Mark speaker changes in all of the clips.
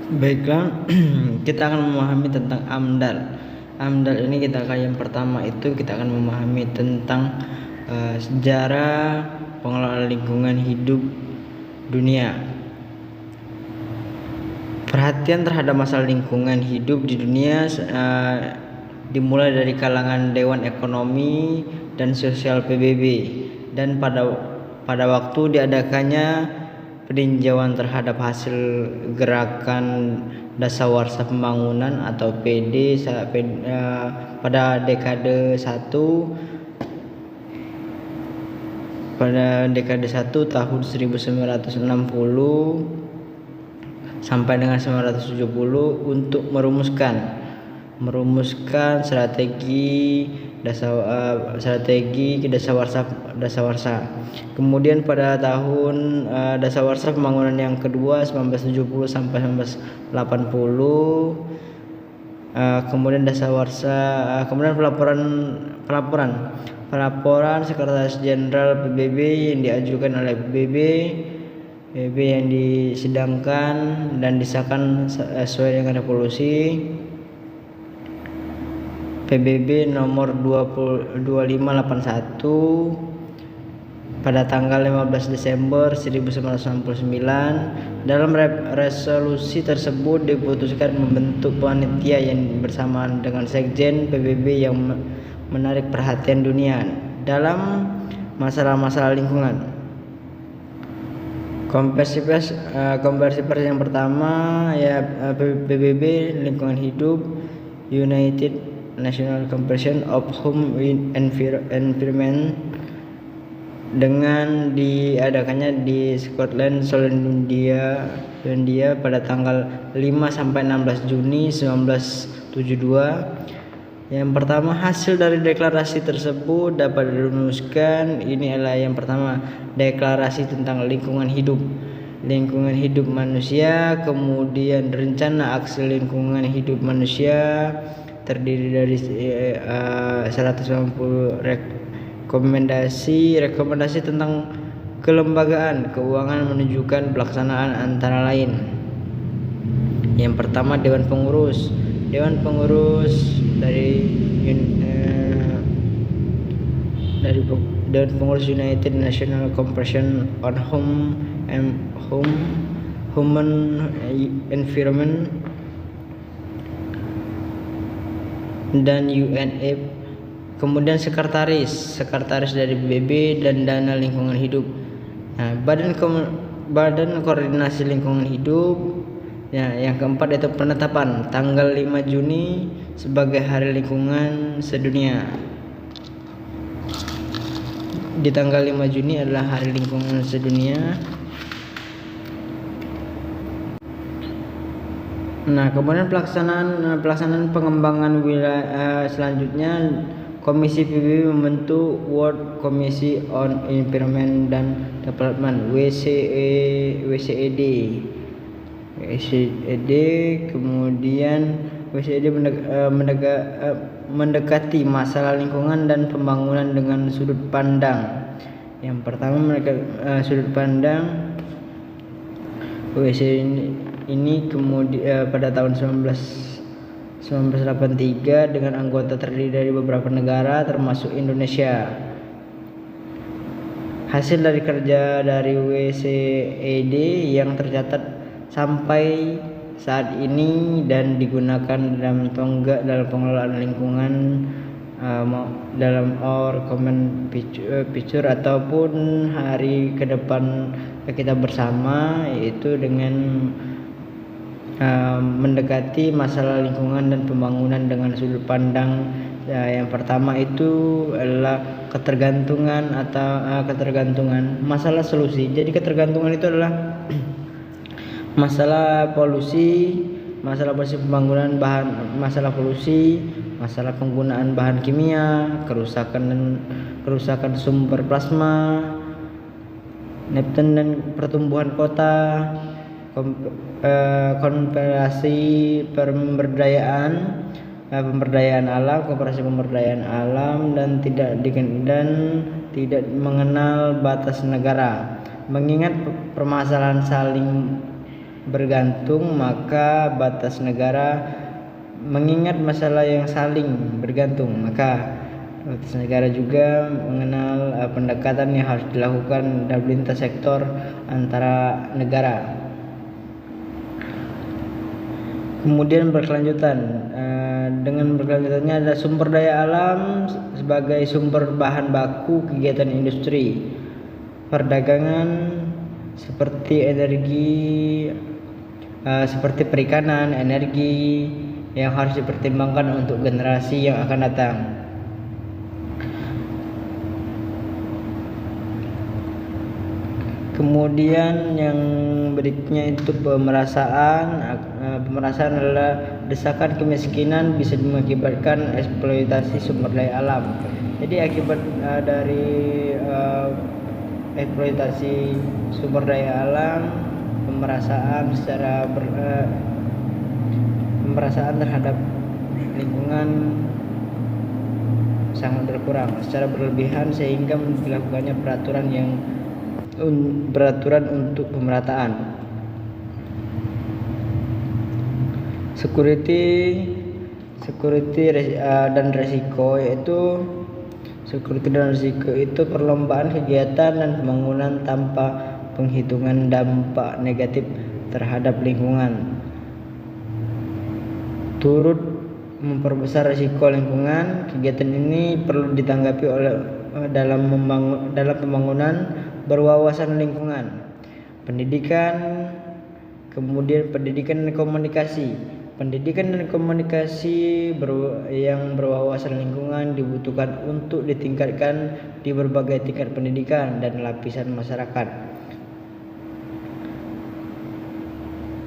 Speaker 1: Baiklah, kita akan memahami tentang AMDAL. AMDAL ini yang pertama itu kita akan memahami tentang sejarah pengelolaan lingkungan hidup dunia. Perhatian terhadap masalah lingkungan hidup di dunia dimulai dari kalangan Dewan Ekonomi dan Sosial PBB, dan pada waktu diadakannya peninjauan terhadap hasil gerakan dasawarsa pembangunan atau PD pada dekade 1 tahun 1960 sampai dengan 1970 untuk merumuskan strategi dasawarsa. Kemudian pada tahun dasawarsa pembangunan yang kedua 1970 sampai 1980, kemudian pelaporan Sekretaris Jenderal PBB yang diajukan oleh PBB yang disidangkan dan disahkan sesuai dengan resolusi PBB nomor 2581 pada tanggal 15 Desember 1999. Dalam resolusi tersebut diputuskan membentuk panitia yang bersamaan dengan Sekjen PBB yang menarik perhatian dunia dalam masalah-masalah lingkungan. Konversi pers yang pertama PBB lingkungan hidup, United National Convention of Home Environment, dengan diadakannya di Scotland, Selandia pada tanggal 5 sampai 16 Juni 1972. Yang pertama, hasil dari deklarasi tersebut dapat dirumuskan. Ini adalah yang pertama, deklarasi tentang lingkungan hidup manusia. Kemudian rencana aksi lingkungan hidup manusia terdiri dari 190 rekomendasi tentang kelembagaan keuangan menunjukkan pelaksanaan antara lain. Yang pertama, Dewan Pengurus dari Dewan Pengurus United National Convention on Human Environment dan UNEP. Kemudian sekretaris dari PBB dan dana lingkungan hidup. Nah, Badan Koordinasi Lingkungan Hidup. Ya, yang keempat itu penetapan tanggal 5 Juni sebagai Hari Lingkungan Sedunia. Di tanggal 5 Juni adalah Hari Lingkungan Sedunia. Nah, kemudian pelaksanaan pengembangan wilayah selanjutnya, Komisi PBB membentuk World Commission on Environment and Development WCED. Kemudian WCED mendekati masalah lingkungan dan pembangunan dengan sudut pandang. Yang pertama, sudut pandang WCED ini kemudian pada tahun 1983 dengan anggota terdiri dari beberapa negara termasuk Indonesia. Hasil dari kerja dari WCED yang tercatat sampai saat ini dan digunakan dalam pengelolaan lingkungan dalam our common future ataupun hari ke depan kita bersama, yaitu dengan mendekati masalah lingkungan dan pembangunan dengan sudut pandang. Yang pertama itu adalah ketergantungan masalah solusi. Jadi ketergantungan itu adalah masalah polusi pembangunan masalah penggunaan bahan kimia, kerusakan sumber plasma, neptun dan pertumbuhan kota, konservasi pemberdayaan alam dan tidak mengenal batas negara. Mengingat permasalahan bergantung, maka batas negara mengingat masalah yang saling bergantung, maka batas negara juga mengenal pendekatan yang harus dilakukan dalam lintas sektor antara negara. Kemudian dengan berkelanjutannya ada sumber daya alam sebagai sumber bahan baku kegiatan industri, perdagangan seperti perikanan, energi yang harus dipertimbangkan untuk generasi yang akan datang. Kemudian yang berikutnya itu pemerasaan. Pemerasaan adalah desakan kemiskinan bisa mengakibatkan eksploitasi sumber daya alam. Jadi akibat dari eksploitasi sumber daya alam, pemerasaan terhadap lingkungan sangat berkurang secara berlebihan, sehingga dilakukannya peraturan untuk pemerataan. Security dan risiko, yaitu security dan risiko itu perlombaan kegiatan dan pembangunan tanpa penghitungan dampak negatif terhadap lingkungan, turut memperbesar risiko lingkungan. Kegiatan ini perlu ditanggapi dalam pembangunan berwawasan lingkungan, pendidikan. Kemudian pendidikan dan komunikasi. Pendidikan dan komunikasi yang berwawasan lingkungan dibutuhkan untuk ditingkatkan di berbagai tingkat pendidikan dan lapisan masyarakat.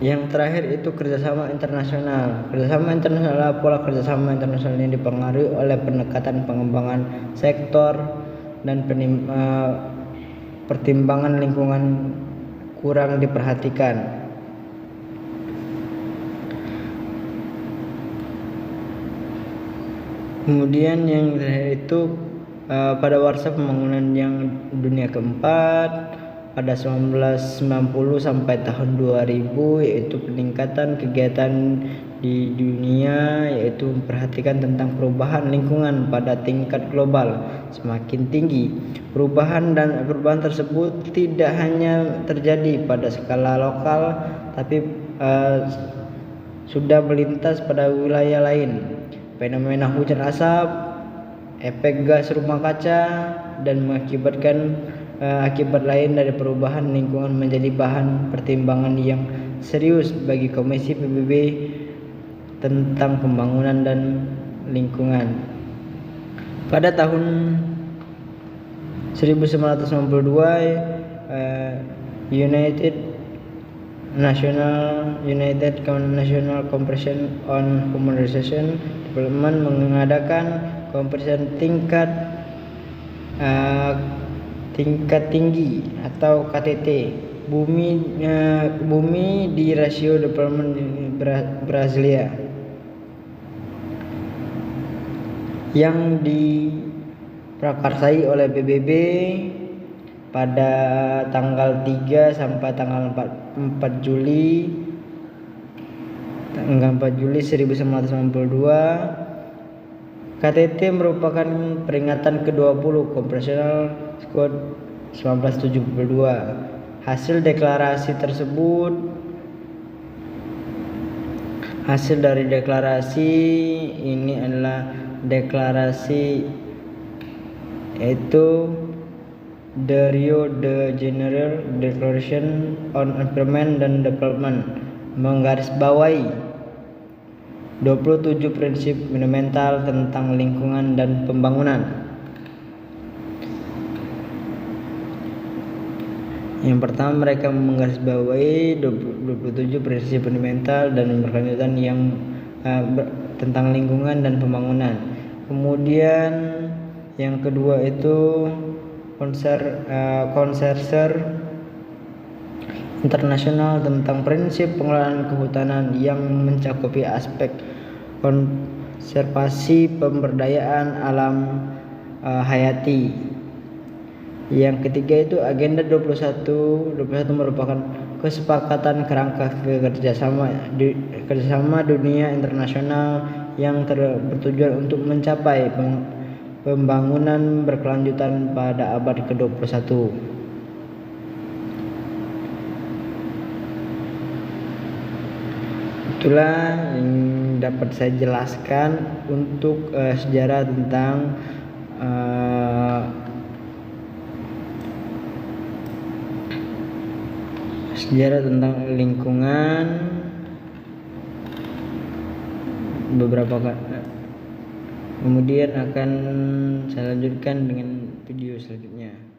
Speaker 1: Yang terakhir itu kerjasama internasional. Kerjasama internasional adalah pola kerjasama internasional yang dipengaruhi oleh pendekatan pengembangan sektor dan pertimbangan lingkungan kurang diperhatikan. Kemudian yang terakhir itu pada warsa pembangunan yang dunia keempat pada 1990 sampai tahun 2000, yaitu peningkatan kegiatan di dunia, yaitu memperhatikan tentang perubahan lingkungan pada tingkat global semakin tinggi. Perubahan tersebut tidak hanya terjadi pada skala lokal, tapi sudah melintas pada wilayah lain. Fenomena hujan asap, efek gas rumah kaca, dan mengakibatkan akibat lain dari perubahan lingkungan menjadi bahan pertimbangan yang serius bagi Komisi PBB tentang pembangunan dan lingkungan. Pada tahun 1992, United National Conference on Human Resource Development mengadakan konferensi tingkat tinggi atau KTT Bumi di Rasio Development Brasilia yang diprakarsai oleh PBB pada tanggal 3 sampai tanggal 4 Juli 1992. KTT merupakan peringatan ke-20 Congressional Squad 1972. Hasil dari deklarasi ini adalah deklarasi yaitu The Rio de Janeiro Declaration on Environment and Development, menggarisbawahi 27 prinsip fundamental tentang lingkungan dan pembangunan. Yang pertama, mereka menggarisbawahi 27 prinsip fundamental dan berkelanjutan yang tentang lingkungan dan pembangunan. Kemudian yang kedua itu konserser internasional tentang prinsip pengelolaan kehutanan yang mencakupi aspek konservasi pemberdayaan alam hayati. Yang ketiga itu agenda 21 merupakan kesepakatan kerangka kerjasama dunia internasional yang bertujuan untuk mencapai pembangunan berkelanjutan pada abad ke-21. Itulah yang dapat saya jelaskan untuk sejarah tentang lingkungan. Kemudian akan saya lanjutkan dengan video selanjutnya.